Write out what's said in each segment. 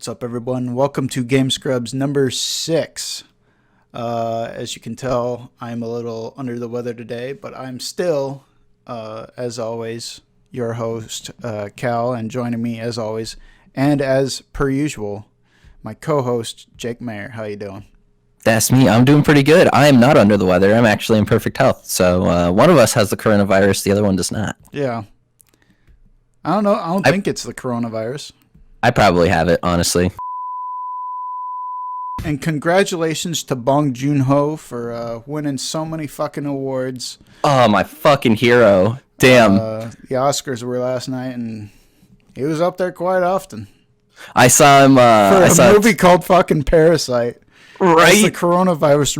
What's up, everyone? Welcome to Game Scrubs number 6. As you can tell, I'm a little under the weather today, but I'm still, as always, your host, Cal, and joining me, as always, and as per usual, my co-host, Jake Mayer. How you doing? That's me. I'm doing pretty good. I am not under the weather. I'm actually in perfect health. So one of us has the coronavirus, the other one does not. Yeah. I don't know. I don't think it's the coronavirus. I probably have it, honestly. And congratulations to Bong Joon-ho for winning so many fucking awards. Oh, my fucking hero. Damn. The Oscars were last night, and he was up there quite often. I saw him... for a movie called fucking Parasite. Right? As the coronavirus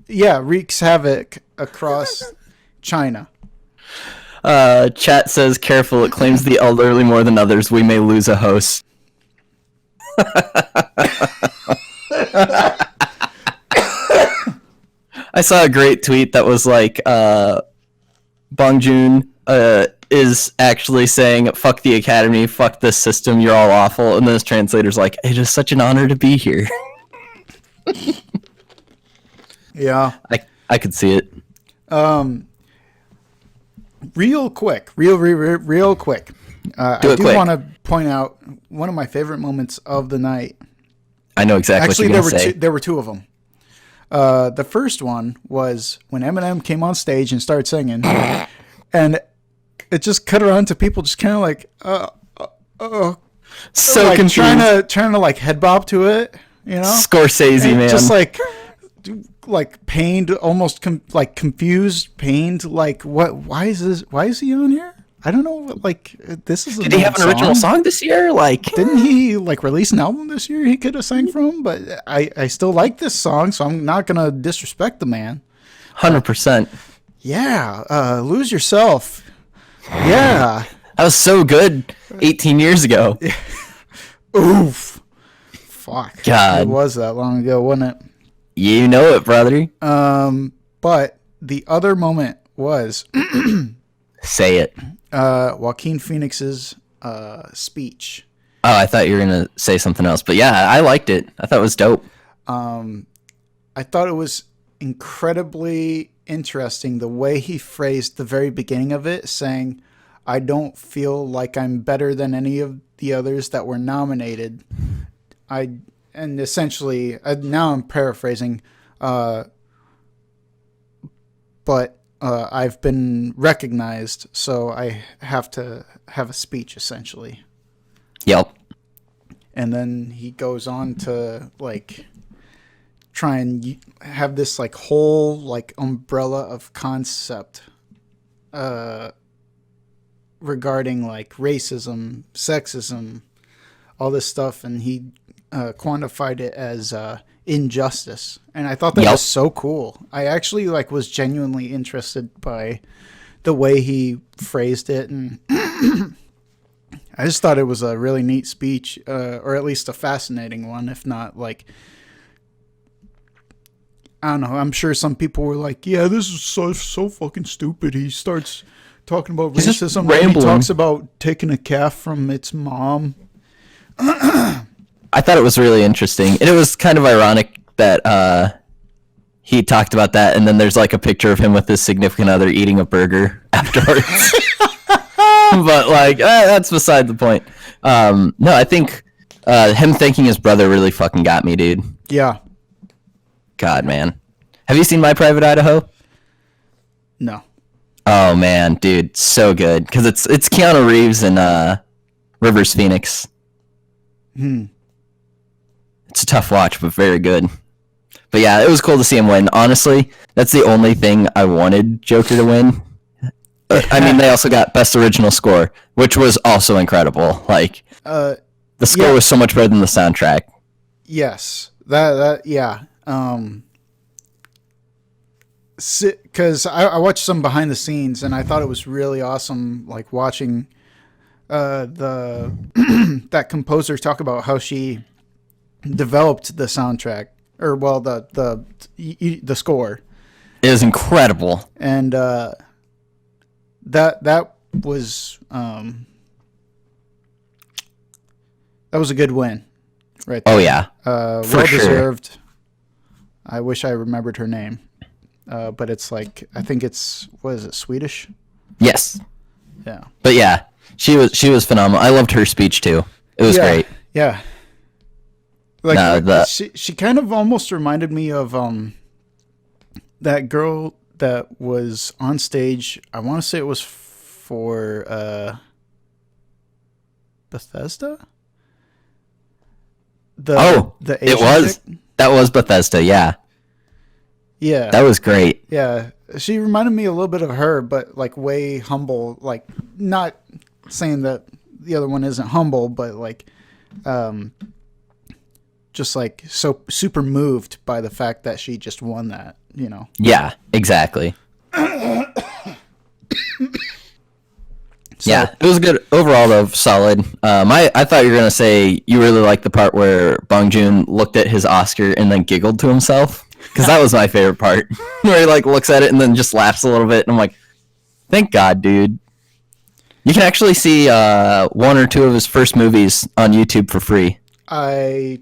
wreaks havoc across China. Chat says, careful, it claims the elderly more than others. We may lose a host. I saw a great tweet that was like, Bong Joon is actually saying, fuck the Academy, fuck this system, you're all awful. And then his translator's like, it is such an honor to be here. Yeah. I could see it. Real quick. I do want to point out one of my favorite moments of the night. I know exactly what you're going to say. There were two of them. The first one was when Eminem came on stage and started singing, and it just cut around to people just kind of like, so like confused. trying to like head bob to it, you know? Scorsese, and man. Just like pained, almost confused, pained. Like, what? Why is this? Why is he on here? I don't know. Like, this is. Did he have an original song this year? Like, didn't he like release an album this year? He could have sang from, but I still like this song, so I'm not gonna disrespect the man. 100%. Yeah, Lose Yourself. Yeah, that was so good 18 years ago. Oof. Fuck. God, it was that long ago, wasn't it? You know it, brother. But the other moment was say it. Joaquin Phoenix's speech. Oh, I thought you were gonna say something else, but yeah, I liked it. I thought it was dope. I thought it was incredibly interesting the way he phrased the very beginning of it, saying, "I don't feel like I'm better than any of the others that were nominated." And essentially, now I'm paraphrasing, but I've been recognized, so I have to have a speech, essentially. Yep. And then he goes on to, like, try and have this, like, whole, like, umbrella of concept regarding, like, racism, sexism, all this stuff, and he quantified it as injustice, and I thought that was so cool. I actually was genuinely interested by the way he phrased it, and I just thought it was a really neat speech, or at least a fascinating one, if not like, I don't know. I'm sure some people were like, "Yeah, this is so fucking stupid." He starts talking about racism, and he talks about taking a calf from its mom. I thought it was really interesting, and it was kind of ironic that he talked about that, and then there's like a picture of him with his significant other eating a burger afterwards. But like, that's beside the point. No, I think him thanking his brother really fucking got me, dude. Yeah. God, man. Have you seen My Private Idaho? No. Oh man, dude, so good because it's Keanu Reeves and Rivers Phoenix. It's a tough watch, but very good. But yeah, it was cool to see him win. Honestly, that's the only thing I wanted Joker to win. I mean, they also got Best Original Score, which was also incredible. Like, the score was so much better than the soundtrack. Yes, yeah. Because I watched some behind the scenes, and I thought it was really awesome, like watching that composer talk about how she developed the soundtrack, or well, the score. It was incredible, and that was That was a good win, right there. Oh yeah, well deserved. I wish I remembered her name, but it's like I think it's what is it, Swedish? Yes. Yeah. But yeah, she was phenomenal. I loved her speech too. It was great. Yeah. Like she kind of almost reminded me of that girl that was on stage. I want to say it was for Bethesda. The Asian it was chick? That was Bethesda. Yeah. Yeah. That was great. Yeah. She reminded me a little bit of her, but like way humble. Like not saying that the other one isn't humble, but like, just like so super moved by the fact that she just won that, you know? Yeah, exactly. Yeah, it was good overall though, solid. I thought you were gonna say you really liked the part where Bong Joon looked at his Oscar and then giggled to himself, because that was my favorite part, where he like looks at it and then just laughs a little bit, and I'm like, thank God, dude. You can actually see one or two of his first movies on YouTube for free. I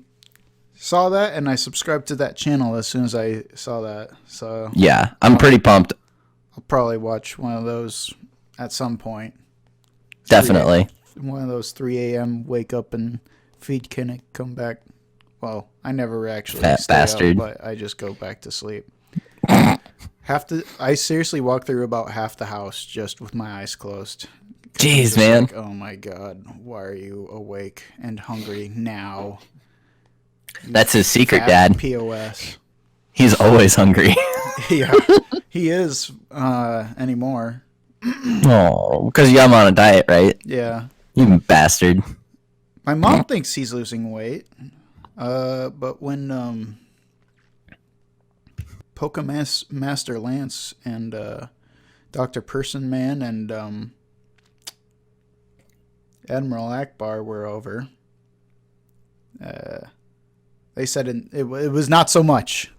saw that and I subscribed to that channel as soon as I saw that. So yeah, I'm pretty pumped. I'll probably watch one of those at some point. Definitely. One of those 3 a.m. wake up and feed Kinnick, come back. Well, I never actually Fat stay bastard. up, but I just go back to sleep. I seriously walk through about half the house just with my eyes closed. Jeez, man. Like, oh my God, why are you awake and hungry now? That's his secret, Fat Dad. POS. He's always hungry. Yeah, he is anymore. Oh, because I'm on a diet, right? Yeah. You bastard. My mom thinks he's losing weight, but when Master Lance and Dr. Person Man and Admiral Akbar were over, they said it was not so much.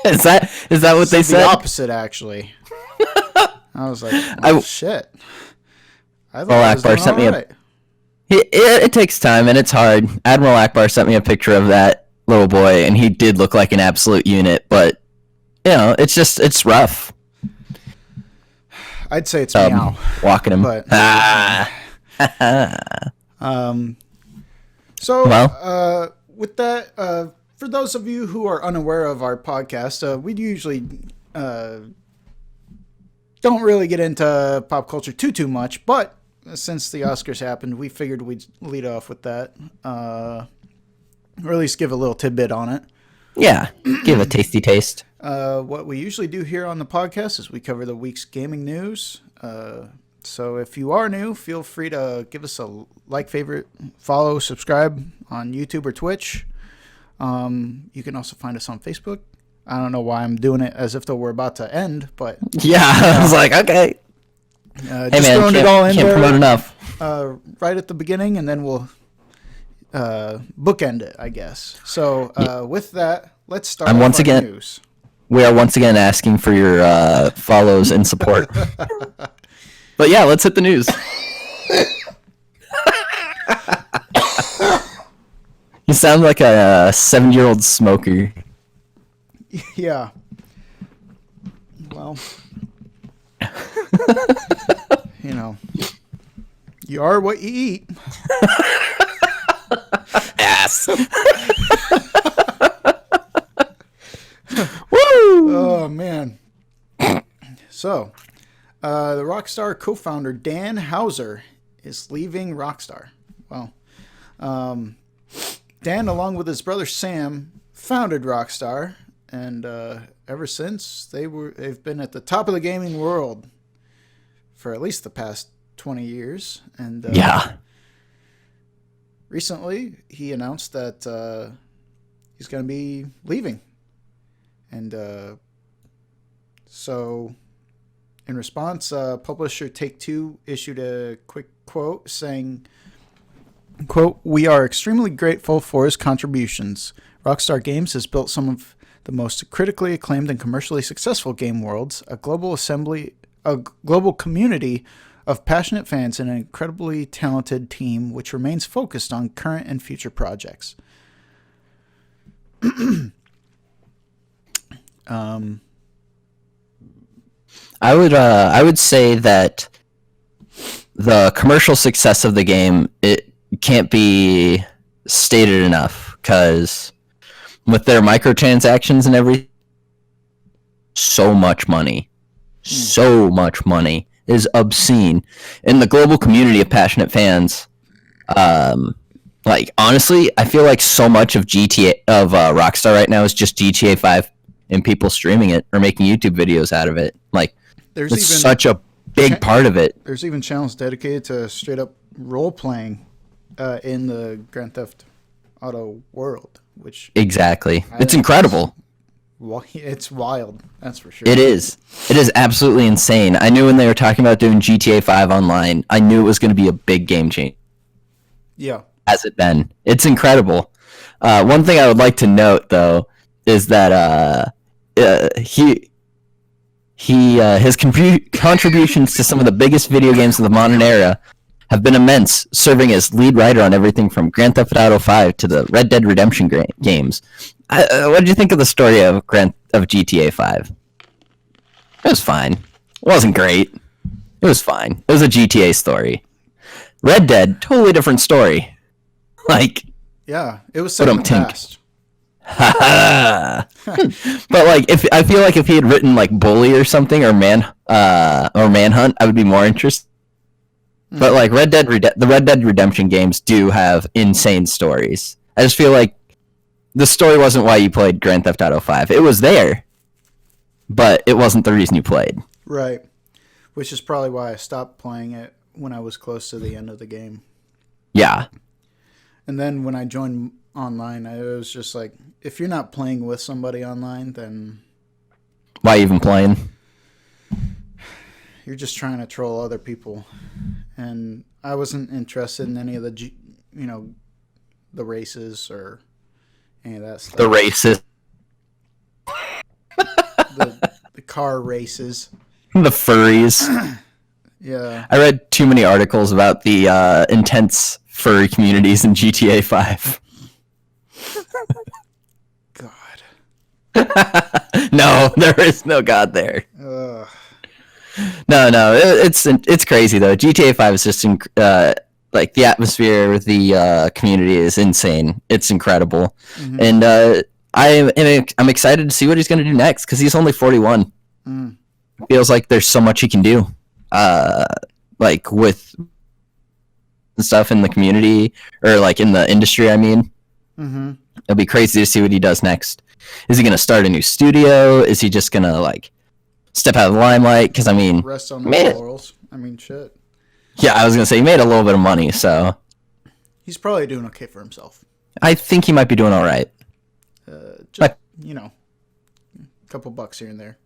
Is that what they said? The opposite, actually. I was like, oh, shit. I thought I was Akbar doing sent me all right. It takes time and it's hard. Admiral Akbar sent me a picture of that little boy, and he did look like an absolute unit. But you know, it's rough. I'd say it's meow. Walking him. But, with that, for those of you who are unaware of our podcast, we usually don't really get into pop culture too much, but since the Oscars happened, we figured we'd lead off with that, or at least give a little tidbit on it. Yeah, give a tasty taste. What we usually do here on the podcast is we cover the week's gaming news. So if you are new, feel free to give us a like, favorite, follow, subscribe on YouTube or Twitch. You can also find us on Facebook. I don't know why I'm doing it as if though we're about to end, but yeah, I was like, okay. Hey man, throwing it all in can't there, promote enough. Right at the beginning, and then we'll bookend it, I guess. So with that, let's start. News. We are once again asking for your follows and support. But yeah, let's hit the news. You sound like a 7-year-old smoker. Yeah. Well, you know, you are what you eat. Ass. Woo! Oh, man. So, the Rockstar co-founder Dan Houser is leaving Rockstar. Well, Dan, along with his brother Sam, founded Rockstar, and ever since they've been at the top of the gaming world for at least the past 20 years. And yeah. Recently, he announced that he's going to be leaving. And so, in response, publisher Take-Two issued a quick quote saying, quote, "We are extremely grateful for his contributions. Rockstar Games has built some of the most critically acclaimed and commercially successful game worlds, a global community of passionate fans and an incredibly talented team which remains focused on current and future projects. I would say that the commercial success of the game, it can't be stated enough, because with their microtransactions and everything, so much money is obscene. In the global community of passionate fans, like, honestly, I feel like so much of Rockstar right now is just GTA 5 and people streaming it or making YouTube videos out of it. Like, There's it's even such a big part of it. There's even channels dedicated to straight up role playing in the Grand Theft Auto world, which Exactly. It's incredible. it's wild. That's for sure. It is. It is absolutely insane. I knew when they were talking about doing GTA 5 online, I knew it was going to be a big game change. Yeah. Has it been? It's incredible. One thing I would like to note, though, is that his contributions to some of the biggest video games of the modern era have been immense, serving as lead writer on everything from Grand Theft Auto 5 to the Red Dead Redemption games. What did you think of the story of GTA 5? It was fine. It wasn't great. It was fine. It was a GTA story. Red Dead, totally different story. Like, yeah, it was set in the past. But like, if I feel like if he had written like Bully or something, or Manhunt, I would be more interested. But like the Red Dead Redemption games do have insane stories. I just feel like the story wasn't why you played Grand Theft Auto 5. It was there, but it wasn't the reason you played. Right. Which is probably why I stopped playing it when I was close to the end of the game. Yeah. And then when I joined online, I was just like, if you're not playing with somebody online, then why even playing? You're just trying to troll other people. And I wasn't interested in any of the, the races or any of that stuff. The races. the car races. The furries. Yeah. I read too many articles about the intense furry communities in GTA 5. God. No, there is no God there. No, it's crazy though. GTA 5 is just like the atmosphere, the community is insane. It's incredible, and I'm excited to see what he's going to do next, because he's only 41. It feels like there's so much he can do, like with stuff in the community or like in the industry. I mean, it'll be crazy to see what he does next. Is he going to start a new studio? Is he just going to like step out of the limelight? Because I mean, rest on the laurels. I mean, shit. Yeah, I was going to say he made a little bit of money, so he's probably doing okay for himself. I think he might be doing all right. Just a couple bucks here and there.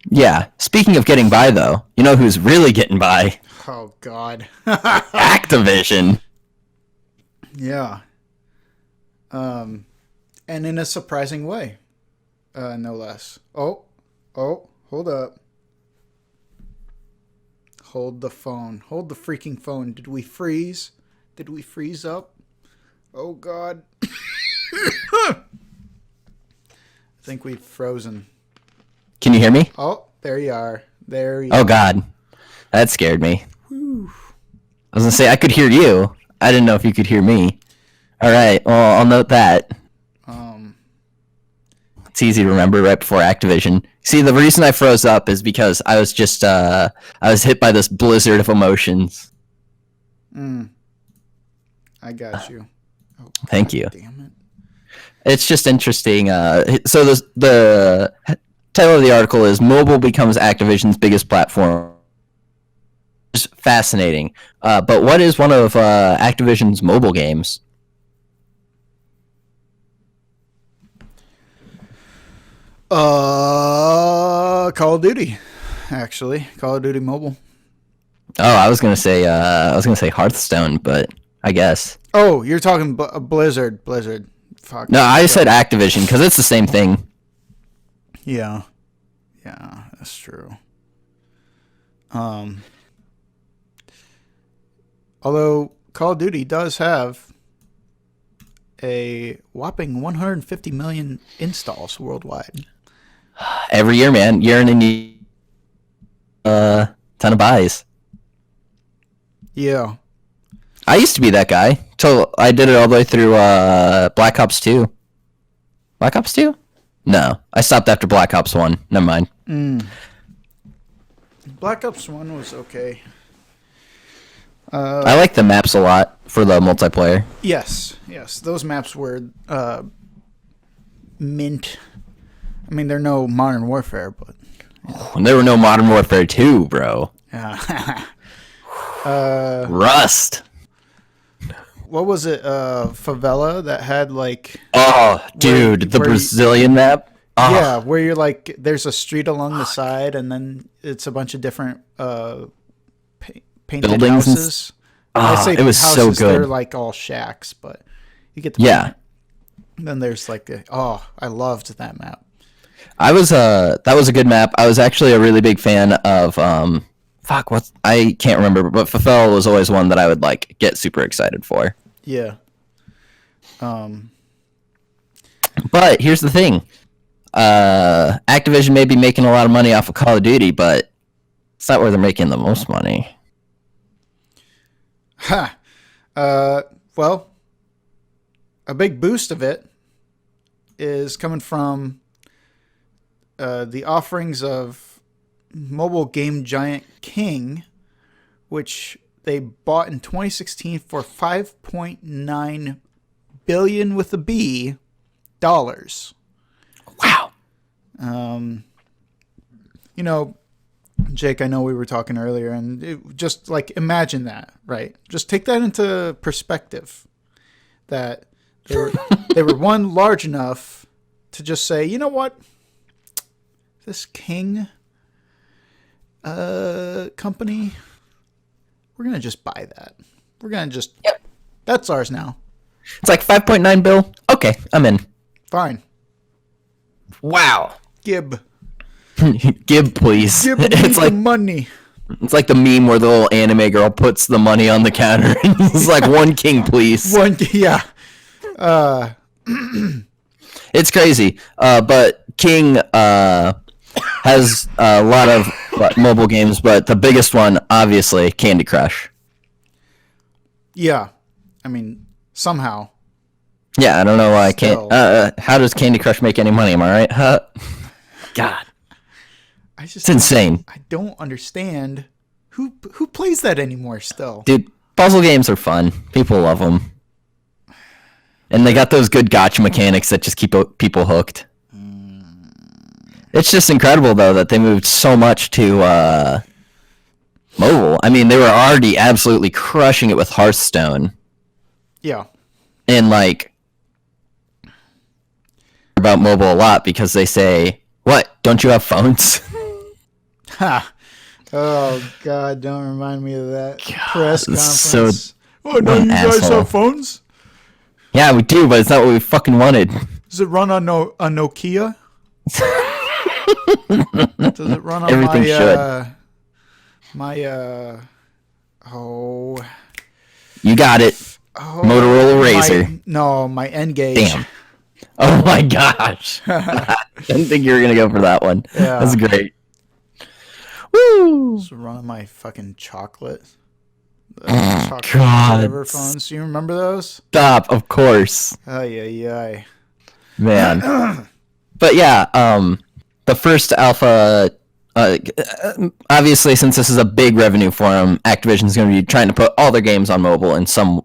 Yeah. Speaking of getting by, though, you know who's really getting by? Oh God. Activision. Yeah. And in a surprising way, no less. Oh, hold up. Hold the phone. Hold the freaking phone. Did we freeze? Did we freeze up? Oh God. I think we've frozen. Can you hear me? Oh, there you are. Oh God. That scared me. Whew. I was going to say, I could hear you. I didn't know if you could hear me. All right. Well, I'll note that. It's easy to remember right before Activision. See, the reason I froze up is because I was just, I was hit by this blizzard of emotions. I got you. Oh, thank you. Damn it. It's just interesting. So the title of the article is "Mobile Becomes Activision's Biggest Platform." It's fascinating. But what is one of Activision's mobile games? Call of Duty, actually. Call of Duty Mobile. Oh, I was gonna say Hearthstone, but I guess. Oh, you're talking Blizzard. Fuck. No, I said Activision because it's the same thing. Yeah, that's true. Although Call of Duty does have a whopping 150 million installs worldwide. Every year, man. You're in a ton of buys. Yeah. I used to be that guy. So I did it all the way through Black Ops 2. Black Ops 2? No. I stopped after Black Ops 1. Never mind. Black Ops 1 was okay. I like the maps a lot for the multiplayer. Yes. Those maps were mint. I mean, they're no Modern Warfare, but... And there were no Modern Warfare 2, bro. Rust. What was it? Favela that had like... Oh, dude, the Brazilian map? Oh. Yeah, where you're like, there's a street along the side, and then it's a bunch of different painted buildings houses. It was houses, so good. They're like all shacks, but you get the point. Then there's like I loved that map. That was a good map. I was actually a really big fan of I can't remember, but Favela was always one that I would like get super excited for. Yeah. But here's the thing. Activision may be making a lot of money off of Call of Duty, but it's not where they're making the most money. Well, a big boost of it is coming from the offerings of mobile game giant King, which they bought in 2016 for $5.9 billion with a B dollars. Wow. Jake, I know we were talking earlier, and just like imagine that, right? Just take that into perspective. That they were one large enough to just say, you know what, this King company, we're gonna just buy that. We're gonna just that's ours now. It's like 5.9 bill. Okay, I'm in. Fine. Wow. Gib, please. Give me It's the like money. It's like the meme where the little anime girl puts the money on the counter and it's like, one king, please. Yeah. It's crazy. But King has a lot of mobile games, but the biggest one, obviously, Candy Crush. Yeah. I mean, somehow. Yeah, I don't know why I can't. How does Candy Crush make any money? Am I right? Huh? God. It's insane. I don't understand who plays that anymore still. Dude, puzzle games are fun. People love them. And they got those good gotcha mechanics that just keep people hooked. It's just incredible, though, that they moved so much to mobile. I mean, they were already absolutely crushing it with Hearthstone. Yeah. And, about mobile a lot because they say, what, don't you have phones? Ha! Oh God! Don't remind me of that press conference. Don't you guys have phones? Yeah, we do, but it's not what we fucking wanted. Does it run on a Nokia? Does it run on everything You got it. Motorola Razr. My N-Gage. Damn. Oh my gosh. I didn't think you were gonna go for that one. Yeah. That's great. Woo! Just running my fucking chocolate. God. Whatever phones. Do you remember those? Stop, of course. Ay. Man. But yeah, the first alpha, obviously, since this is a big revenue for them, Activision's going to be trying to put all their games on mobile in some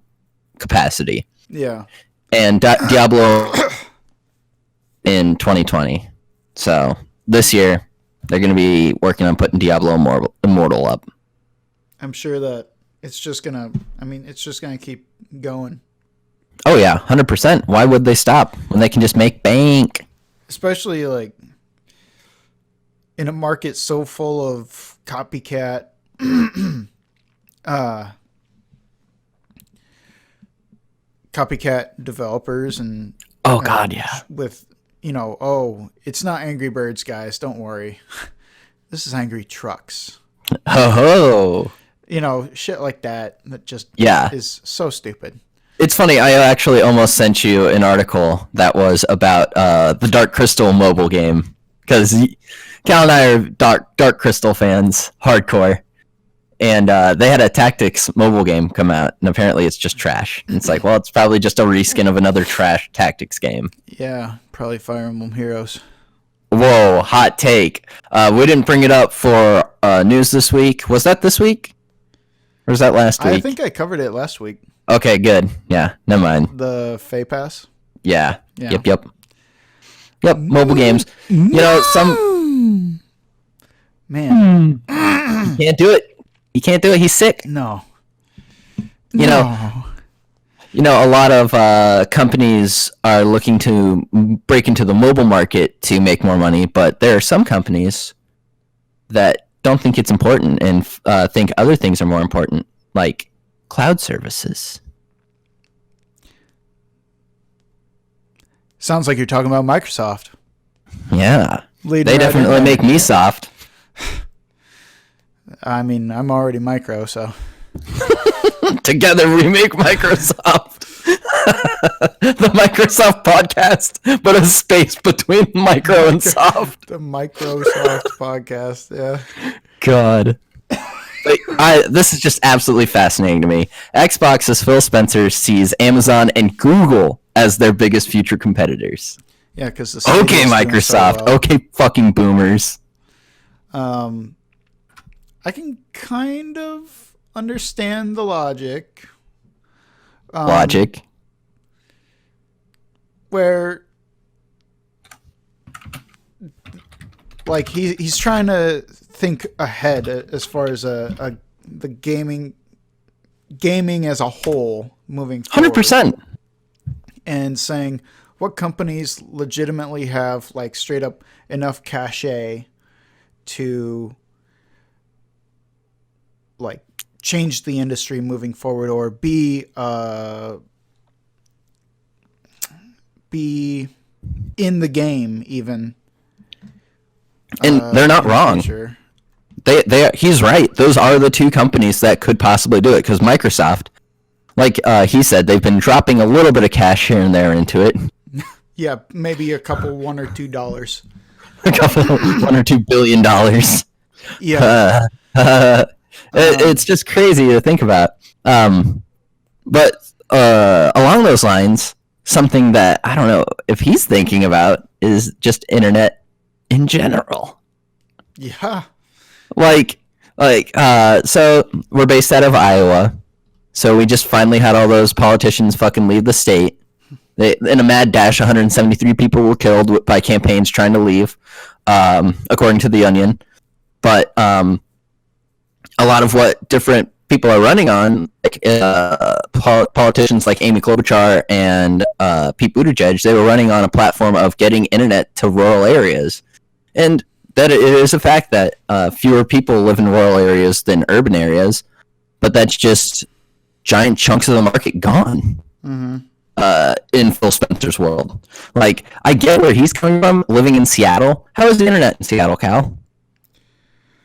capacity. Yeah. And Diablo in 2020. So this year, they're going to be working on putting Diablo Immortal up. I'm sure that it's just gonna keep going. Oh yeah, 100%. Why would they stop when they can just make bank? Especially in a market so full of copycat developers and oh god, yeah. With it's not Angry Birds, guys, don't worry. This is Angry Trucks. Oh. shit like that just Yeah. is so stupid. It's funny, I actually almost sent you an article that was about the Dark Crystal mobile game. Because Cal and I are Dark Crystal fans, hardcore. And they had a Tactics mobile game come out, and apparently it's just trash. And it's like, well, it's probably just a reskin of another trash Tactics game. Yeah, probably Fire Emblem Heroes. Whoa, hot take. We didn't bring it up for news this week. Was that this week? Or was that last week? I think I covered it last week. Okay, good. Yeah, never mind. The Fay Pass? Yeah. Yep. Mobile games. Some... Man. He can't do it. He's sick. No. A lot of companies are looking to break into the mobile market to make more money, but there are some companies that don't think it's important and think other things are more important, like cloud services. Sounds like you're talking about Microsoft. Yeah. They definitely make me soft. I mean, I'm already micro, so. Together we make Microsoft. The Microsoft podcast, but a space between micro and soft. The Microsoft podcast, yeah. God. This is just absolutely fascinating to me. Xbox's Phil Spencer sees Amazon and Google as their biggest future competitors. Yeah, because okay, Microsoft. So well. Okay, fucking boomers. I can kind of understand the logic. Where, like, he's trying to think ahead as far as the gaming as a whole moving forward. 100%. And saying what companies legitimately have, like, straight up enough cachet to, like, change the industry moving forward, or be in the game even. And they're not wrong. He's right. Those are the two companies that could possibly do it, because Microsoft, like he said, they've been dropping a little bit of cash here and there into it. Yeah, maybe a couple $1 or $2. A couple $1 or $2 billion. Yeah. It's just crazy to think about. But along those lines, something that I don't know if he's thinking about is just internet in general. Yeah. So we're based out of Iowa. So we just finally had all those politicians fucking leave the state. In a mad dash, 173 people were killed by campaigns trying to leave, according to The Onion. But a lot of what different people are running on, like politicians like Amy Klobuchar and Pete Buttigieg, they were running on a platform of getting internet to rural areas. And that it is a fact that fewer people live in rural areas than urban areas, but that's just giant chunks of the market gone. Mm-hmm. In Phil Spencer's world. Like, I get where he's coming from, living in Seattle. How is the internet in Seattle, Cal?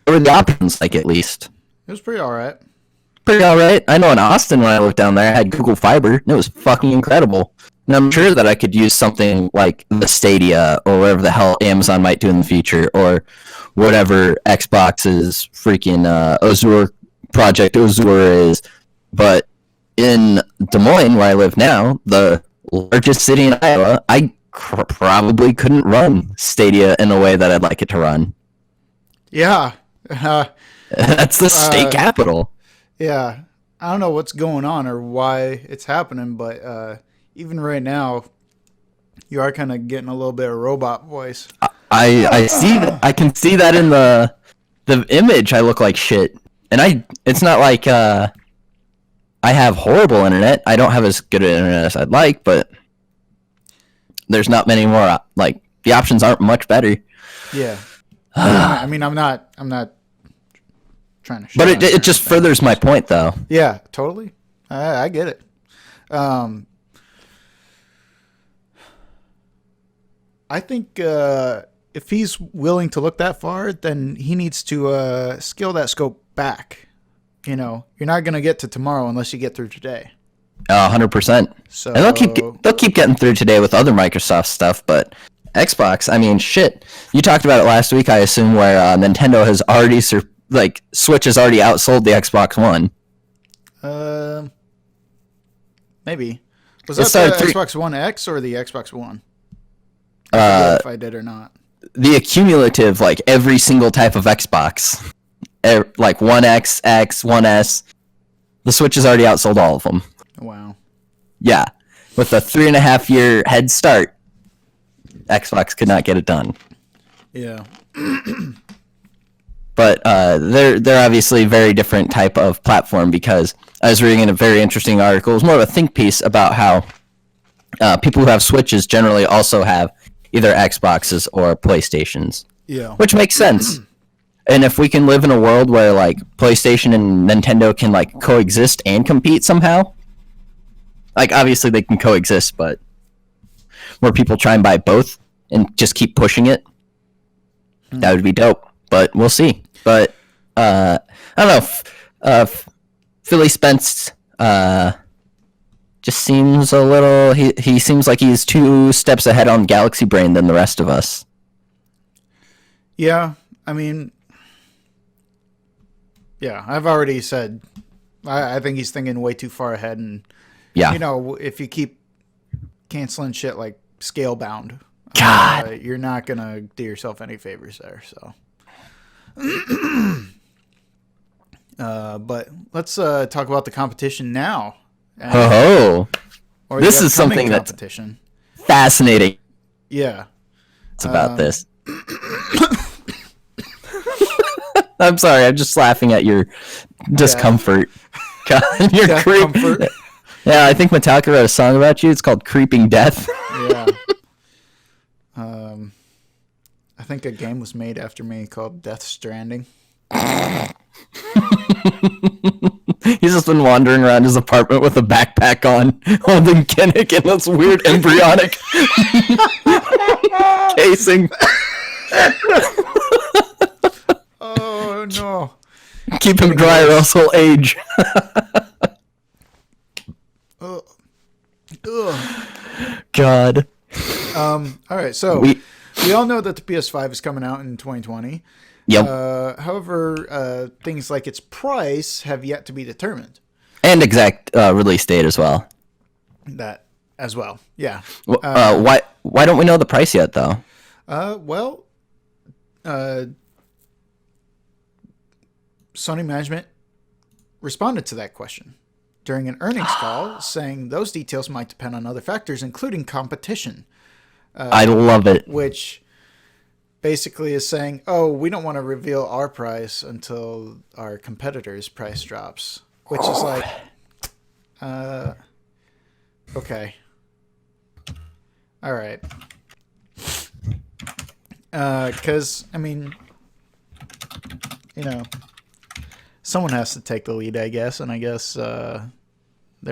What were the options like, at least? It was pretty alright. I know in Austin, when I lived down there, I had Google Fiber, and it was fucking incredible. And I'm sure that I could use something like the Stadia, or whatever the hell Amazon might do in the future, or whatever Xbox's freaking Project Azure is. But in Des Moines, where I live now, the largest city in Iowa, I probably couldn't run Stadia in a way that I'd like it to run. Yeah. That's the state capital. Yeah. I don't know what's going on or why it's happening, but even right now, you are kind of getting a little bit of robot voice. I see that. I can see that in the image. I look like shit. And it's not like I have horrible internet. I don't have as good internet as I'd like, but there's not many more. Like, the options aren't much better. Yeah. I mean, I'm not trying to. But it just furthers my point, though. Yeah, totally. I get it. I think if he's willing to look that far, then he needs to scale that scope back you're not going to get to tomorrow unless you get through today. 100%. So And they'll keep getting through today with other Microsoft stuff, but Xbox, I mean, shit. You talked about it last week, I assume, where Nintendo has already Switch has already outsold the Xbox One. Maybe. Was that the Xbox One X or the Xbox One? I forget if I did or not. The accumulative, like every single type of Xbox, like One X, One S, the Switch has already outsold all of them. Wow. Yeah, with a 3.5-year head start, Xbox could not get it done. Yeah. But they're obviously a very different type of platform, because I was reading in a very interesting article. It was more of a think piece about how people who have Switches generally also have either Xboxes or PlayStations. Yeah. Which makes sense. And if we can live in a world where like PlayStation and Nintendo can like coexist and compete somehow, like obviously they can coexist, but where people try and buy both and just keep pushing it, that would be dope. But we'll see. But I don't know. Philly Spence just seems a little. He seems like he's 2 steps ahead on Galaxy Brain than the rest of us. Yeah, I mean, yeah, I've already said I think he's thinking way too far ahead, and yeah, if you keep canceling shit like Scalebound, God, you're not gonna do yourself any favors there. So. But let's talk about the competition now. This is something that's fascinating. Yeah, it's about this. I'm sorry, I'm just laughing at your discomfort. Yeah. God, your discomfort. Yeah, I think Metallica wrote a song about you. It's called "Creeping Death." Yeah. I think a game was made after me called Death Stranding. He's just been wandering around his apartment with a backpack on, holding Kinnick in this weird embryonic casing. Oh, no. Keep him dry or else he'll age. God. All right, so we all know that the PS5 is coming out in 2020. Yep. However, things like its price have yet to be determined. And exact release date as well. That as well, yeah. Why don't we know the price yet, though? Sony management responded to that question during an earnings call, saying those details might depend on other factors, including competition. I love it. Which basically is saying, oh, we don't want to reveal our price until our competitor's price drops. Which is like, okay. All right. Because, I mean, someone has to take the lead, I guess. And I guess they're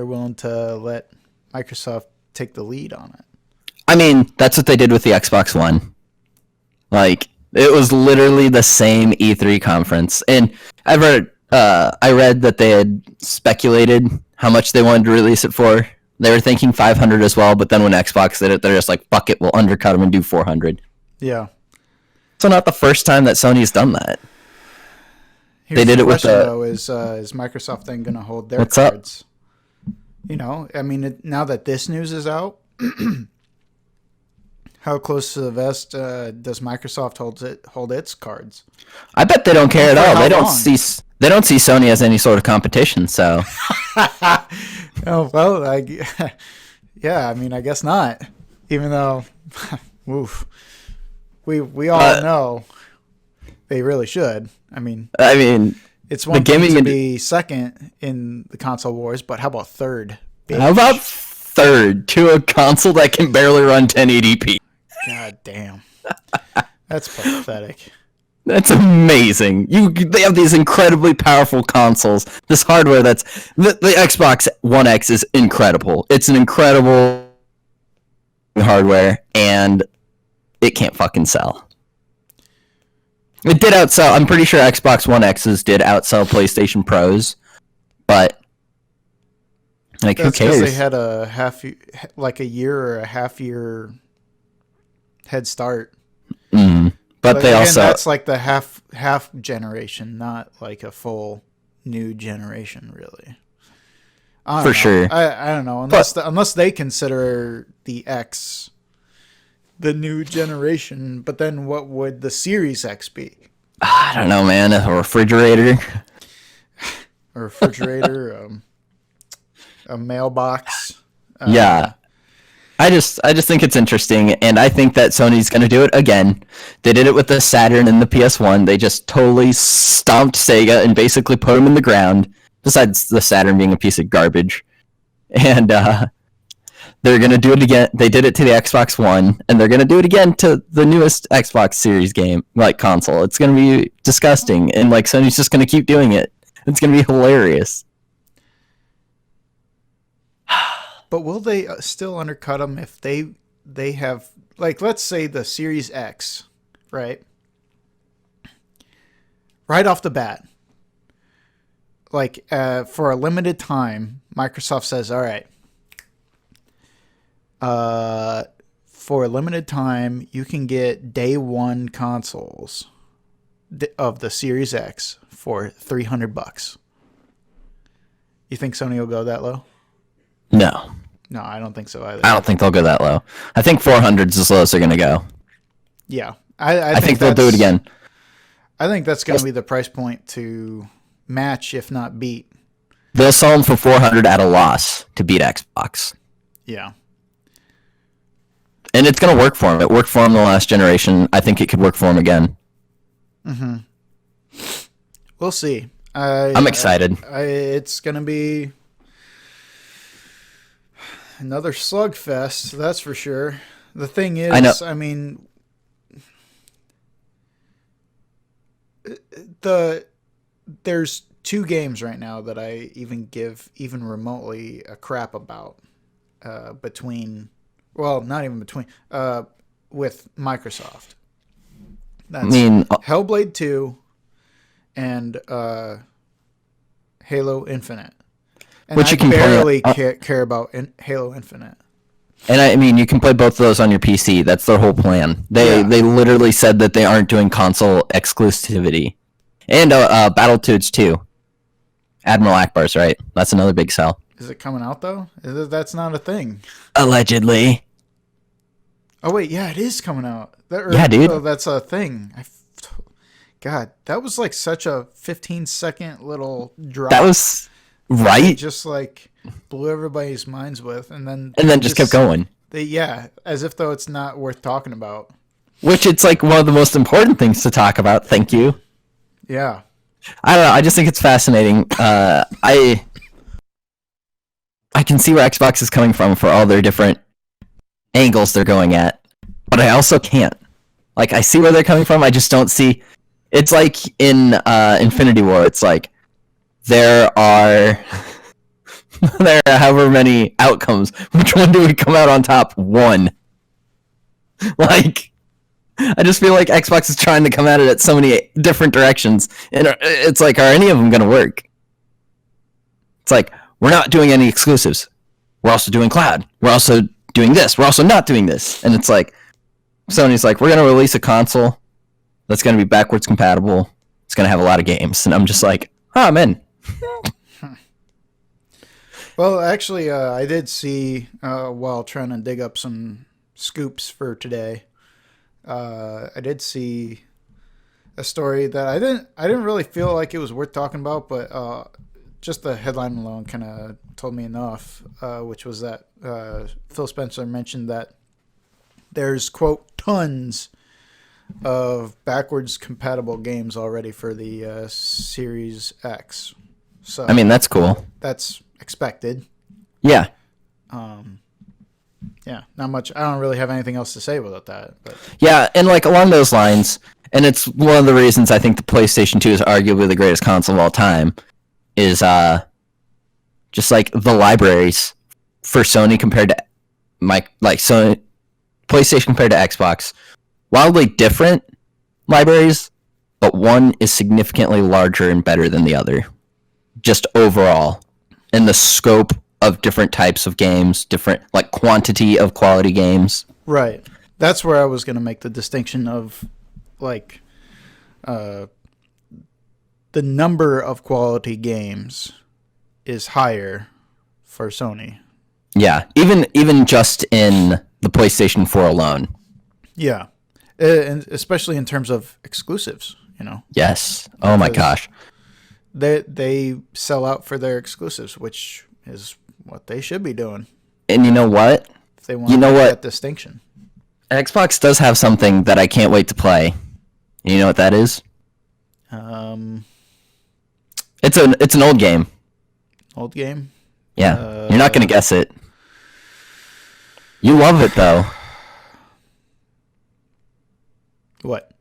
willing to let Microsoft take the lead on it. I mean, that's what they did with the Xbox One. Like, it was literally the same E3 conference. And I read that they had speculated how much they wanted to release it for. They were thinking 500 as well, but then when Xbox did it, they're just like, fuck it, we'll undercut them and do 400. Yeah. So not the first time that Sony's done that. They did it with though, is Microsoft then going to hold their cards? Up? I mean, now that this news is out, how close to the vest does Microsoft hold its cards? I bet they don't care at all. They don't see Sony as any sort of competition. So. Oh well, yeah. I mean, I guess not. Even though, woof, we all know they really should. I mean, it's one thing to be second in the console wars, but how about third? Bitch? How about third to a console that can barely run 1080p? God damn. That's pathetic. That's amazing. They have these incredibly powerful consoles. This hardware the Xbox One X is incredible. It's an incredible hardware, and it can't fucking sell. It did outsell. I'm pretty sure Xbox One X's did outsell PlayStation Pros but like, That's who cares? They had a year or a half year head start. But they again, also, that's like the half generation, not like a full new generation, really. for sure. I don't know unless they consider the X the new generation. But then what would the Series X be? I don't know, man. A refrigerator. A mailbox. Yeah. I just think it's interesting, and I think that Sony's going to do it again. They did it with the Saturn and the PS1. They just totally stomped Sega and basically put them in the ground, besides the Saturn being a piece of garbage. And they're going to do it again. They did it to the Xbox One, and they're going to do it again to the newest Xbox Series game, like console. It's going to be disgusting, and like Sony's just going to keep doing it. It's going to be hilarious. But will they still undercut them if they have, like, let's say the Series X, right? Right off the bat, like for a limited time, Microsoft says, all right, for a limited time, you can get day one consoles of the Series X for $300. You think Sony will go that low? No. No, I don't think so either. I don't think they'll go that low. I think 400's as low as they're going to go. Yeah. I think they'll do it again. I think that's going to be the price point to match, if not beat. They'll sell them for 400 at a loss to beat Xbox. Yeah. And it's going to work for them. It worked for them the last generation. I think it could work for them again. Mm-hmm. We'll see. I'm excited. It's going to be another slugfest, that's for sure. The thing is, I mean, there's two games right now that I even give even remotely a crap about not even between with Microsoft. That's Hellblade 2 and Halo Infinite. And which I you can barely care about Halo Infinite. And I mean, you can play both of those on your PC. That's their whole plan. They literally said that they aren't doing console exclusivity. And Battletoads 2. Admiral Akbar's right. That's another big sell. Is it coming out, though? That's not a thing. Allegedly. Oh, wait. Yeah, it is coming out. Yeah, dude. Oh, that's a thing. God, that was like such a 15-second little drop. That was... Right? Just like blew everybody's minds with, and then just kept going. As if though it's not worth talking about. Which it's like one of the most important things to talk about. Thank you. Yeah. I don't know. I just think it's fascinating. I can see where Xbox is coming from for all their different angles they're going at, but I also can't. Like, I see where they're coming from. I just don't see. It's like in Infinity War. It's like. There are however many outcomes. Which one do we come out on top? One. Like, I just feel like Xbox is trying to come at it at so many different directions, and it's like, are any of them going to work? It's like, we're not doing any exclusives. We're also doing cloud. We're also doing this. We're also not doing this. And it's like, Sony's like, we're going to release a console that's going to be backwards compatible. It's going to have a lot of games. And I'm just like, I'm in. Well, actually, I did see while trying to dig up some scoops for today. I did see a story that I didn't really feel like it was worth talking about, but just the headline alone kind of told me enough. Which was that Phil Spencer mentioned that there's, quote, tons of backwards compatible games already for the Series X. So I mean, that's cool. That's expected. Yeah. Yeah, not much. I don't really have anything else to say about that. But yeah, and like along those lines, and it's one of the reasons I think the PlayStation 2 is arguably the greatest console of all time, is just like the libraries for Sony compared to Sony PlayStation compared to Xbox. Wildly different libraries, but one is significantly larger and better than the other. Just overall. in the scope of different types of games, different like quantity of quality games. Right. That's where I was going to make the distinction of like the number of quality games is higher for Sony. Yeah, even just in the PlayStation 4 alone. Yeah. And especially in terms of exclusives, you know. Yes. Oh my gosh. They sell out for their exclusives, which is what they should be doing. And you know what? If they want to make that distinction. Xbox does have something that I can't wait to play. You know what that is? It's an old game. Old game? Yeah. You're not going to guess it. You love it though. What?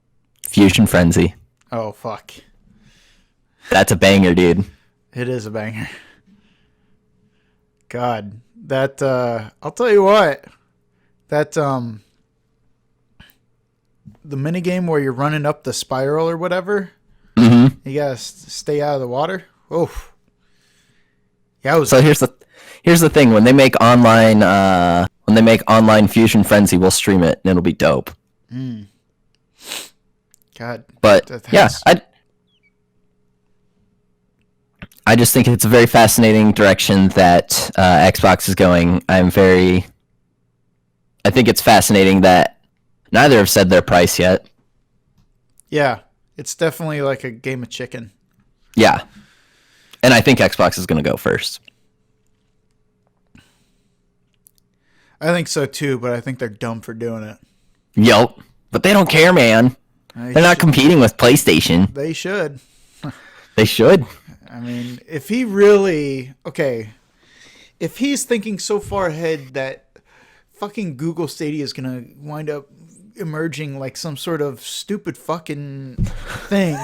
Fusion Frenzy. Oh fuck. That's a banger, dude. It is a banger. God, that I'll tell you what. That the minigame where you're running up the spiral or whatever. Mm-hmm. You gotta stay out of the water. Oof. Yeah. So here's the thing: when they make online Fusion Frenzy, we'll stream it and it'll be dope. God. But yeah, I just think it's a very fascinating direction that Xbox is going. I think it's fascinating that neither have said their price yet. Yeah, it's definitely like a game of chicken. Yeah, and I think Xbox is going to go first. I think so too, but I think they're dumb for doing it. Yep, but they don't care, man. They're not competing with PlayStation. They should. They should. I mean, if he's thinking so far ahead that fucking Google Stadia is gonna wind up emerging like some sort of stupid fucking thing,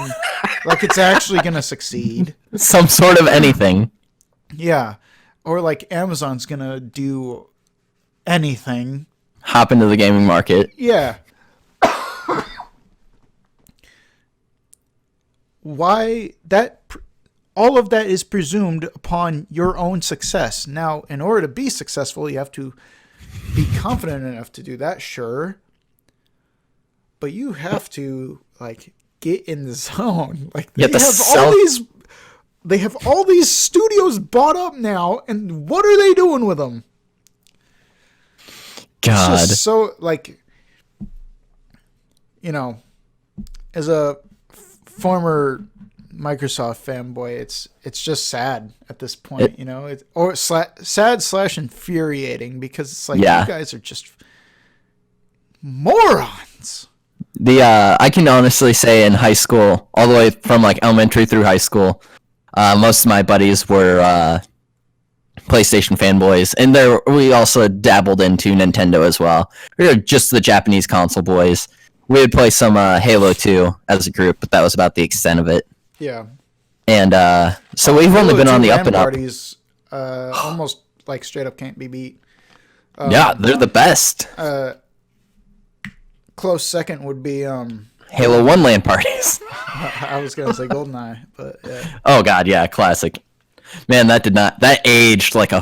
like it's actually gonna succeed. Some sort of anything. Yeah, or like Amazon's gonna do anything. Hop into the gaming market. Yeah. Why that? All of that is presumed upon your own success. Now, in order to be successful, you have to be confident enough to do that, sure. But you have to like get in the zone. Like they have all these studios bought up now, and what are they doing with them? God. It's just so like, you know, as a former Microsoft fanboy, it's just sad at this point, you know, sad / infuriating because it's like, you guys are just morons. I can honestly say in high school, all the way from like elementary through high school, most of my buddies were PlayStation fanboys, and we also dabbled into Nintendo as well. We were just the Japanese console boys. We would play some Halo 2 as a group, but that was about the extent of it. Yeah. And so we've only been on the up and up. Parties, almost like straight up can't be beat. Yeah, they're the best. Close second would be Halo 1 LAN parties. I was gonna say GoldenEye, but yeah. Oh god, yeah, classic. Man, that aged like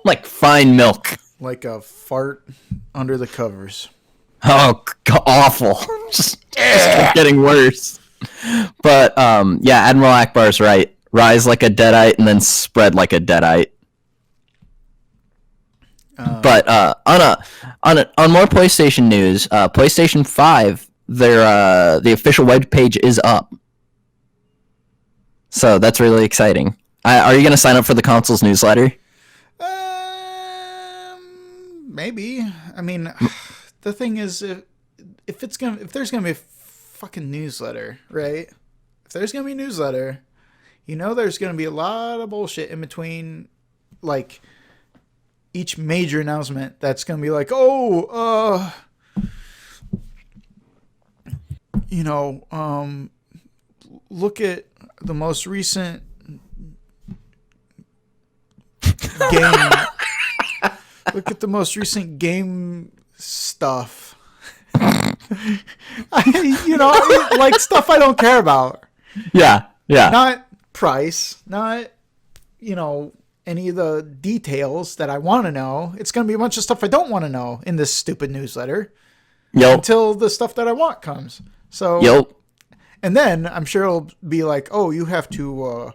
like fine milk. Like a fart under the covers. Oh, awful. just kept getting worse. But yeah, Admiral Akbar's right. Rise like a deadite and then spread like a deadite. But on more PlayStation news, PlayStation 5, the official web page is up. So that's really exciting. Are you going to sign up for the console's newsletter? Maybe. I mean, the thing is, if there's gonna be a fucking newsletter, right? If there's gonna be a newsletter, you know, there's gonna be a lot of bullshit in between, like each major announcement. That's gonna be like, you know, look at the most recent game. Look at the most recent game stuff. You know, like stuff I don't care about. Yeah. Not price, not any of the details that I want to know. It's going to be a bunch of stuff I don't want to know in this stupid newsletter until the stuff that I want comes. So, and then I'm sure it'll be like, oh, you have to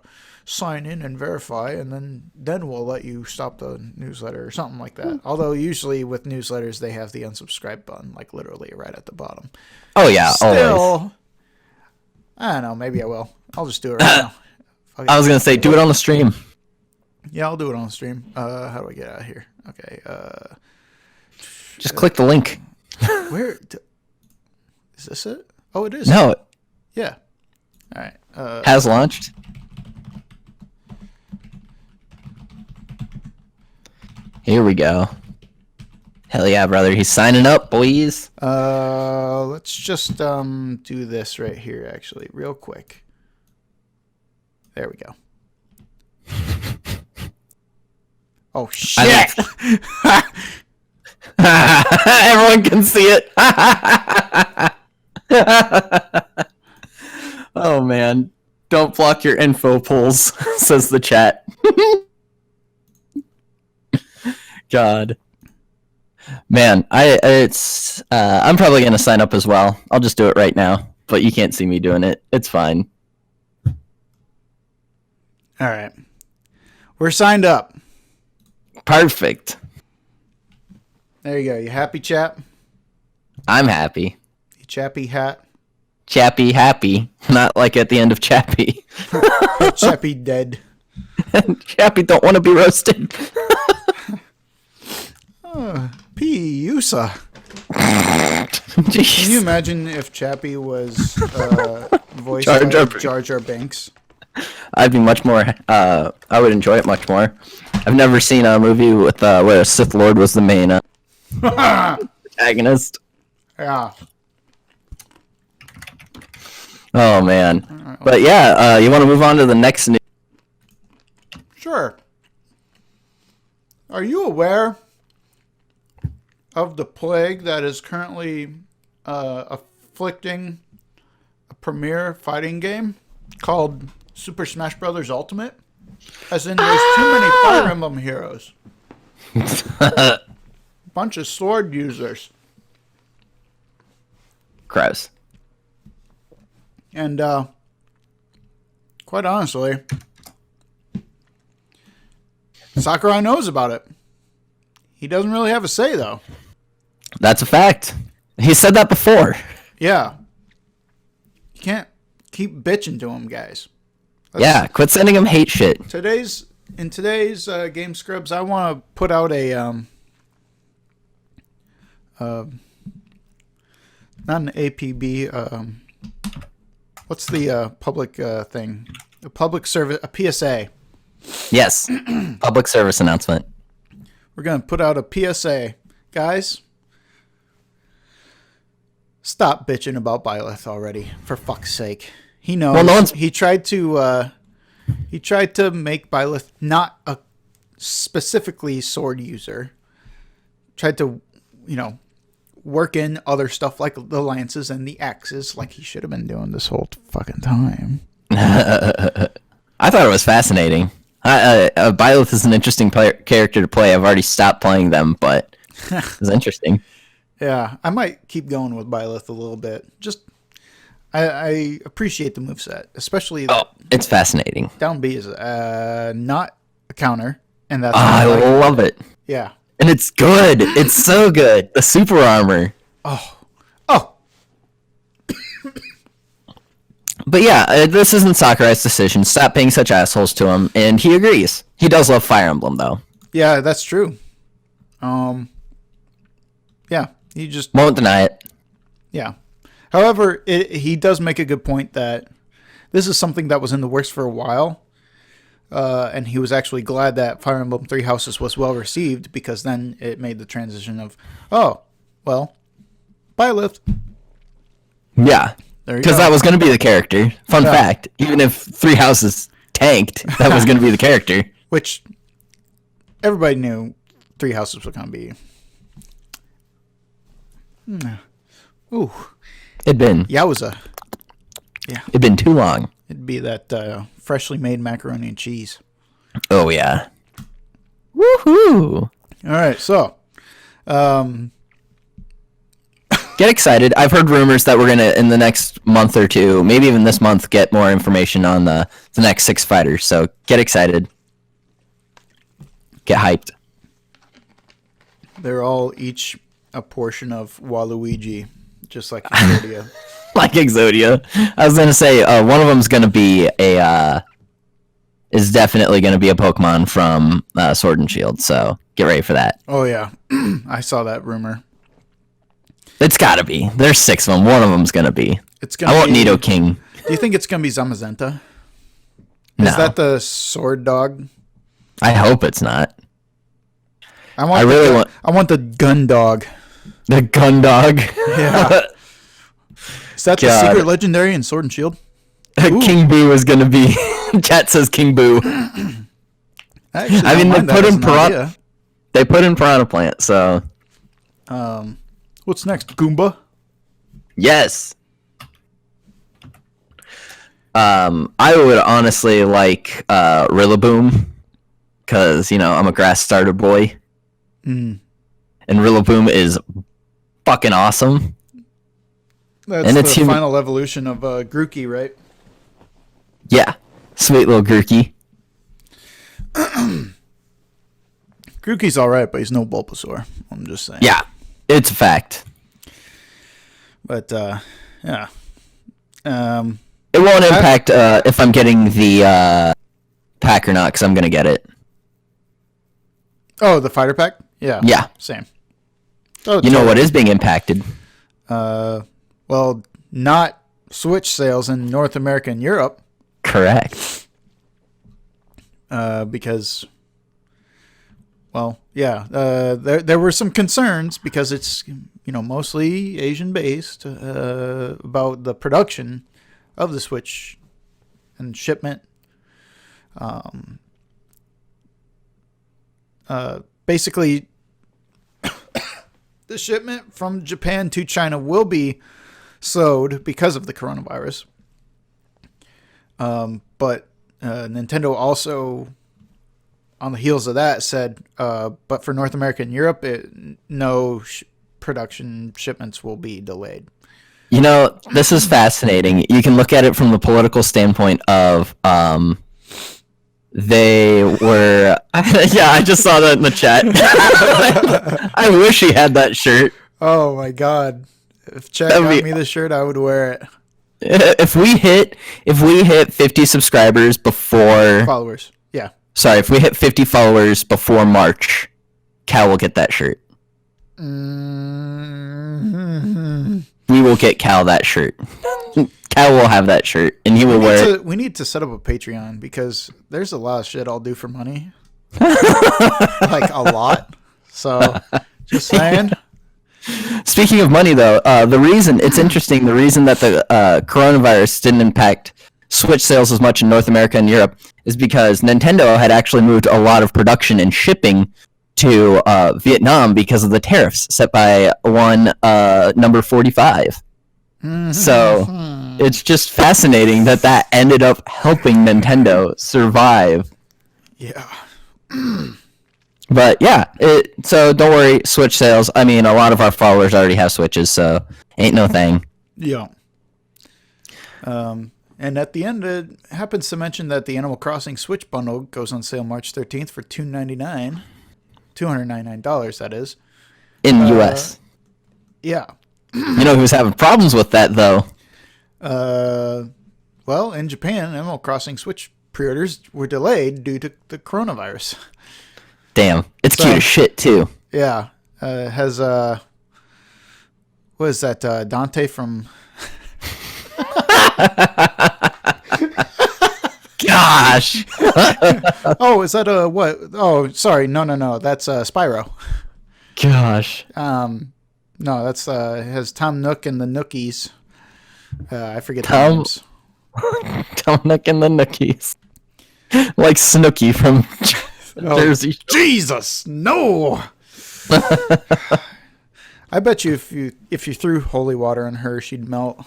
sign in and verify, and then we'll let you stop the newsletter or something like that. Although usually with newsletters, they have the unsubscribe button, like literally right at the bottom. Oh, yeah. Still, always. I don't know. Maybe I will. I'll just do it right now. I was going to say, do it on the stream. Yeah, I'll do it on the stream. How do I get out of here? Okay. Just click the link. Where? Is this it? Oh, it is. No. Yeah. All right. Has launched. Here we go. Hell yeah, brother. He's signing up, boys. Let's just do this right here, actually, real quick. There we go. Oh, shit. Everyone can see it. Oh, man. Don't block your info pools, says the chat. God. Man, I'm probably going to sign up as well. I'll just do it right now, but you can't see me doing it. It's fine. All right. We're signed up. Perfect. There you go. You happy, chap? I'm happy. You chappy hat? Chappy happy. Not like at the end of Chappy. Chappy dead. Chappy don't want to be roasted. P-U-S-A. Can you imagine if Chappy was voiced by Jar Jar Binks? I'd be much more. I would enjoy it much more. I've never seen a movie with where a Sith Lord was the main protagonist. Yeah. Oh man. But yeah, you want to move on to the next news? Sure. Are you aware of the plague that is currently afflicting a premier fighting game called Super Smash Bros. Ultimate? As in, there's too many Fire Emblem heroes. Bunch of sword users. Gross. And, quite honestly, Sakurai knows about it. He doesn't really have a say, though. That's a fact. He said that before. Yeah. You can't keep bitching to him, guys. Yeah, quit sending him hate shit. In today's Game Scrubs, I want to put out a not an APB. What's the public thing? A public service, a PSA. Yes, public service announcement. We're gonna put out a PSA, guys. Stop bitching about Byleth already, for fuck's sake. He knows. Well, he tried to make Byleth not a specifically sword user. Tried to, work in other stuff like the lances and the axes, like he should have been doing this whole fucking time. I thought it was fascinating. Byleth is an interesting character to play. I've already stopped playing them, but it's interesting. Yeah, I might keep going with Byleth a little bit. Just, I appreciate the moveset, especially. It's fascinating. Down B is not a counter, and that's. I love it. Yeah, and it's good. It's so good. The super armor. Oh. But yeah, this isn't Sakurai's decision. Stop being such assholes to him, and he agrees. He does love Fire Emblem, though. Yeah, that's true. Yeah, he just won't deny it. Yeah. However, he does make a good point that this is something that was in the works for a while, and he was actually glad that Fire Emblem Three Houses was well received, because then it made the transition of, Byleth. Yeah. Because that was going to be the character. Fun fact. Even if Three Houses tanked, that was going to be the character. Which everybody knew Three Houses was going to be. Ooh. It'd been. Yowza. Yeah. It'd been too long. It'd be that freshly made macaroni and cheese. Oh yeah. Woohoo! All right, so Get excited. I've heard rumors that we're gonna, in the next month or two, maybe even this month, get more information on the next 6 fighters. So get excited. Get hyped. they're all each a portion of Waluigi, just like Exodia. Like Exodia. I was gonna say one of them's gonna be is definitely gonna be a Pokemon from Sword and Shield. So get ready for that. Oh yeah, I saw that rumor. It's gotta be. There's 6 of them. One of them's gonna be. It's gonna. I want be, Nidoking. Do you think it's gonna be Zamazenta? No. Is that the sword dog? I hope it's not. I want the gun dog. The gun dog. Yeah. Is that the God. secret legendary in Sword and Shield? King Boo is gonna be. Chat says King Boo. Actually, I mean, don't mind that as an idea. They put in Piranha Plant, so What's next, Goomba? yes. I would honestly like Rillaboom, because I'm a grass starter boy, and Rillaboom is fucking awesome. That's And the it's final evolution of Grookey, right? Yeah, sweet little Grookey. Grookey's all right, but he's no Bulbasaur. I'm just saying. Yeah, it's a fact. But yeah. It won't impact if I'm getting the pack or not, because I'm gonna get it. Oh, the fighter pack? Yeah. Yeah. Same. Oh, You know what is being impacted? Well, not Switch sales in North America and Europe. Correct. Because, well, yeah, there were some concerns because it's mostly Asian based about the production of the Switch and shipment. Basically, the shipment from Japan to China will be slowed because of the coronavirus. But Nintendo also, on the heels of that, said, but for North America and Europe, no production shipments will be delayed. This is fascinating. You can look at it from the political standpoint of they were... yeah, I just saw that in the chat. I wish he had that shirt. Oh my god. If Chad got me the shirt, I would wear it. If we hit 50 subscribers before... Followers, yeah. Sorry, if we hit 50 followers before March, Cal will get that shirt. Mm-hmm. We will get Cal that shirt. Cal will have that shirt, and he will wear it. We need to set up a Patreon, because there's a lot of shit I'll do for money. Like, a lot. So, just saying. Speaking of money, though, the reason that the coronavirus didn't impact Switch sales as much in North America and Europe is because Nintendo had actually moved a lot of production and shipping to Vietnam because of the tariffs set by one number 45. Mm-hmm. So it's just fascinating that ended up helping Nintendo survive. Yeah. But yeah, so don't worry, Switch sales. I mean, a lot of our followers already have Switches, so ain't no thing. Yeah. And at the end, it happens to mention that the Animal Crossing Switch bundle goes on sale March 13th for $299, that is. In the U.S. Yeah. You know who's having problems with that, though? Well, in Japan, Animal Crossing Switch pre-orders were delayed due to the coronavirus. Damn. It's cute as shit, too. Yeah. Has, what is that, Dante from... Gosh. Oh, is that what? Oh, sorry. No. That's Spyro. Gosh. No, that's has Tom Nook and the Nookies. I forget the names. Tom Nook and the Nookies. Like Snooki from Jersey. Jesus, no. I bet you if you threw holy water on her, she'd melt.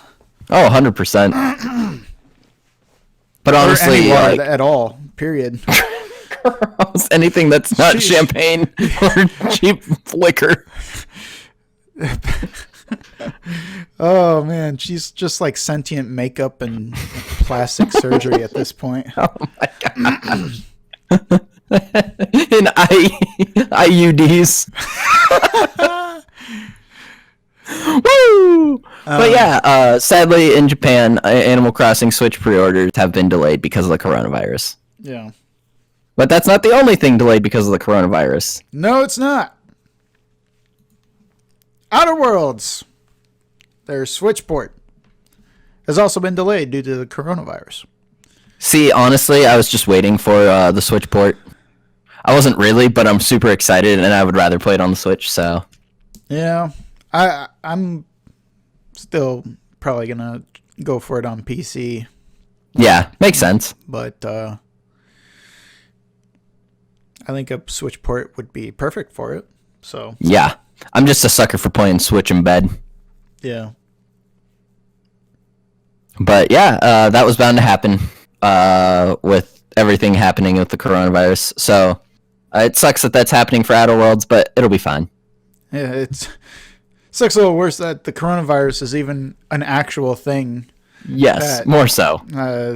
Oh, 100%. But honestly, or any water at all. Period. Anything that's not champagne or cheap liquor. Oh man, she's just like sentient makeup and plastic surgery at this point. Oh my gosh. In IUDs. Woo! But yeah, sadly in Japan, Animal Crossing Switch pre-orders have been delayed because of the coronavirus. Yeah. But that's not the only thing delayed because of the coronavirus. No, it's not. Outer Worlds, their Switch port, has also been delayed due to the coronavirus. See, honestly, I was just waiting for the Switch port. I wasn't really, but I'm super excited, and I would rather play it on the Switch, so... Yeah, I'm still probably going to go for it on PC. Yeah, makes sense. But I think a Switch port would be perfect for it, so... Yeah, I'm just a sucker for playing Switch in bed. Yeah. But yeah, that was bound to happen with everything happening with the coronavirus. So it sucks that that's happening for Outer Worlds, but it'll be fine. Yeah, it sucks a little worse that the coronavirus is even an actual thing. Yes, more so.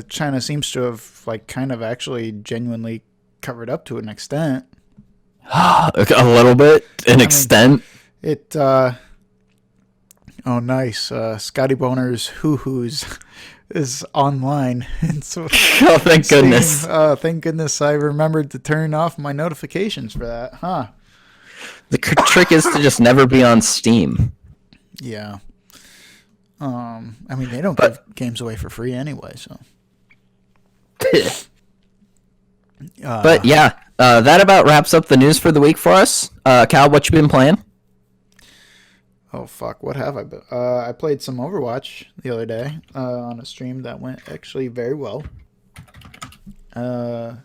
China seems to have like kind of actually genuinely covered up to an extent. A little bit, extent. It. Oh, nice. Scotty Boner's Hoo-Hoos is online. And so, oh, thank goodness. Thank goodness I remembered to turn off my notifications for that. Huh. The trick is to just never be on Steam. Yeah. I mean, they don't give games away for free anyway, so. But yeah, that about wraps up the news for the week for us. Cal, what you been playing? Oh fuck! What have I been? I played some Overwatch the other day on a stream that went actually very well. I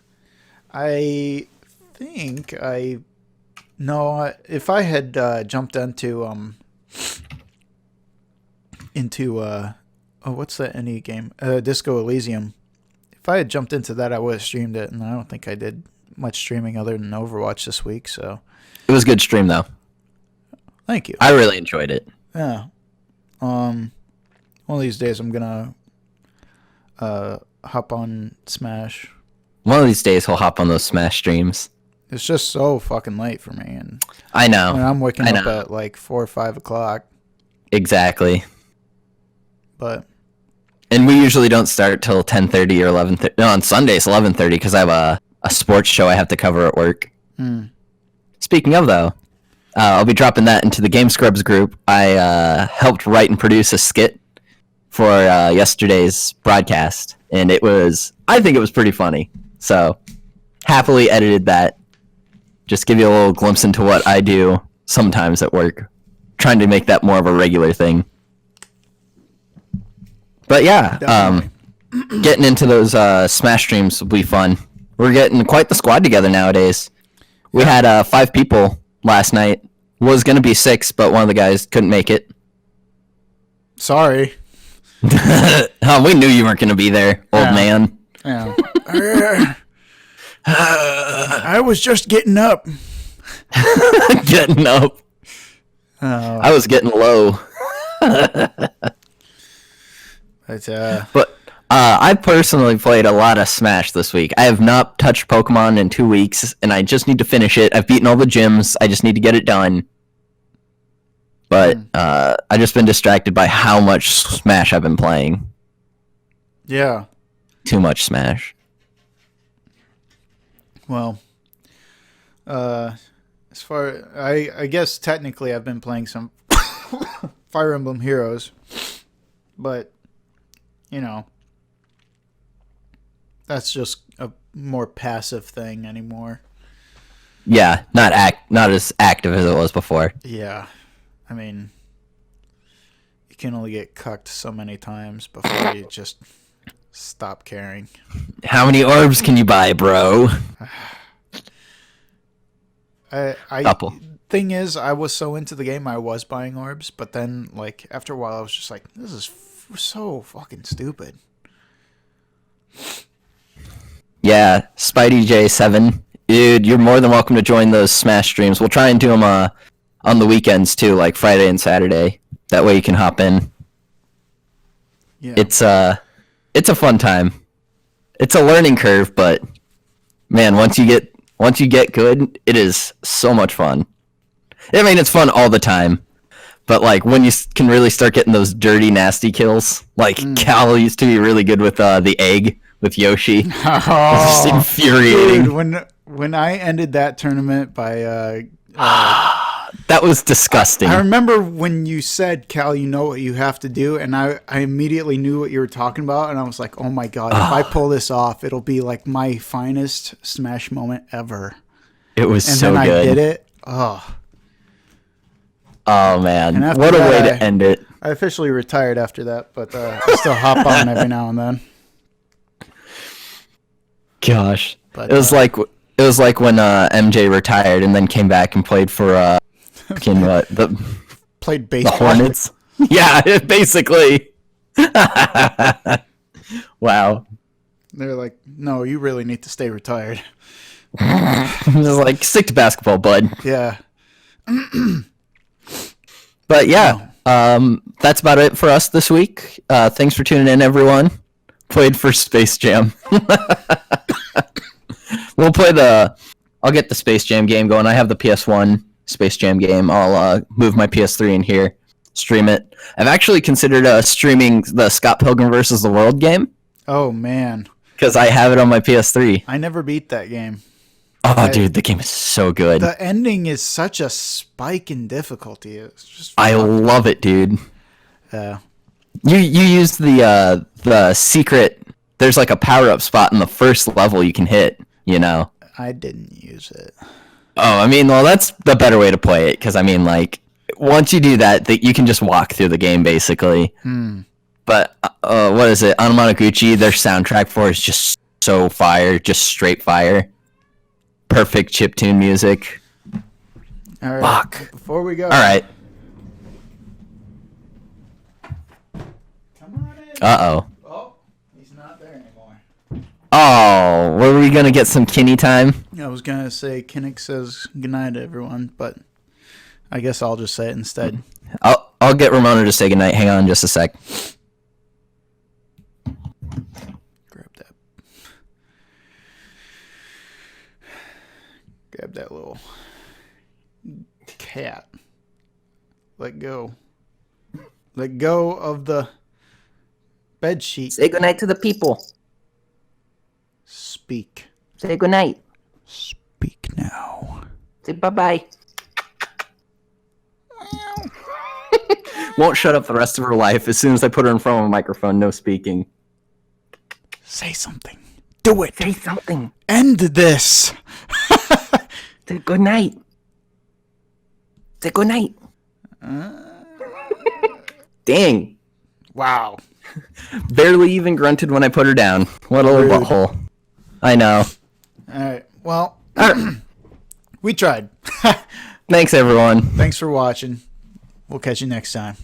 think if I had jumped into what's that indie game? Disco Elysium. If I had jumped into that, I would have streamed it, and I don't think I did much streaming other than Overwatch this week. So it was a good stream though. Thank you. I really enjoyed it. Yeah. One of these days I'm gonna hop on Smash. One of these days he'll hop on those Smash streams. It's just so fucking late for me, and I know. And I'm waking up at like 4 or 5 o'clock. Exactly. And we usually don't start till 10:30 or 11:30. No, on Sundays 11:30 because I have a sports show I have to cover at work. Speaking of though. I'll be dropping that into the Game Scrubs group. I helped write and produce a skit for yesterday's broadcast, and I think it was pretty funny. So, happily edited that. Just give you a little glimpse into what I do sometimes at work. Trying to make that more of a regular thing. But yeah, getting into those Smash streams will be fun. We're getting quite the squad together nowadays. We had 5 people last night. Was going to be 6, but one of the guys couldn't make it. Sorry. Oh, we knew you weren't going to be there, old man. Yeah. I was just getting up. Getting up. I was getting low. But I personally played a lot of Smash this week. I have not touched Pokemon in 2 weeks, and I just need to finish it. I've beaten all the gyms. I just need to get it done. But I've just been distracted by how much Smash I've been playing. Yeah. Too much Smash. Well, as far I guess technically I've been playing some Fire Emblem Heroes, but you know, that's just a more passive thing anymore. Yeah, not as active as it was before. Yeah. I mean, you can only get cucked so many times before you just stop caring. How many orbs can you buy, bro? Couple. Thing is, I was so into the game, I was buying orbs, but then, like, after a while, I was just like, this is so fucking stupid. Yeah, Spidey J7 Dude, you're more than welcome to join those Smash streams. We'll try and do them on the weekends too, like Friday and Saturday. That way you can hop in. Yeah. It's a fun time. It's a learning curve, but man, once you get good, it is so much fun. I mean, it's fun all the time, but like when you can really start getting those dirty, nasty kills, like Cal used to be really good with the egg with Yoshi. It's just infuriating. Dude, when I ended that tournament by that was disgusting. I remember when you said, Cal, you know what you have to do, and I immediately knew what you were talking about, and I was like, oh my god, if I pull this off, it'll be like my finest Smash moment ever. It was and so then good. I did it. Oh man, what a way to end it. I officially retired after that, but I still hop on every now and then. Gosh, but, it was like when MJ retired and then came back and played for played baseball. The Hornets. Yeah, basically. Wow. They're like, no, you really need to stay retired. They're like, stick to basketball, bud. Yeah. But yeah, that's about it for us this week. Thanks for tuning in, everyone. Played for Space Jam. We'll play I'll get the Space Jam game going. I have the PS1 Space Jam game. I'll move my PS3 in here, stream it. I've actually considered streaming the Scott Pilgrim vs. the World game. Oh, man. Because I have it on my PS3. I never beat that game. Oh, dude, the game is so good. The ending is such a spike in difficulty. It's just I love it, dude. Yeah. You use the secret. There's like a power-up spot in the first level you can hit, you know? I didn't use it. Oh, I mean, well, that's the better way to play it, because, I mean, like, once you do that, you can just walk through the game, basically. But, what is it? Anamanaguchi, their soundtrack for it is just so fire, just straight fire. Perfect chiptune music. All right. Fuck. Before we go. All right. Come on in. Uh-oh. Oh, he's not there anymore. Oh, were we going to get some Kinney time? I was going to say Kinnick says goodnight to everyone, but I guess I'll just say it instead. I'll get Ramona to say goodnight. Hang on just a sec. Grab that little cat. Let go. Let go of the bed sheet. Say goodnight to the people. Speak. Say goodnight. Speak now. Say bye-bye. Won't shut up the rest of her life. As soon as I put her in front of a microphone, no speaking. Say something. Do it. Say something. End this. Say good night. Say good night. Dang. Wow. Barely even grunted when I put her down. What a little butthole. I know. All right. Well, we tried. Thanks, everyone. Thanks for watching. We'll catch you next time.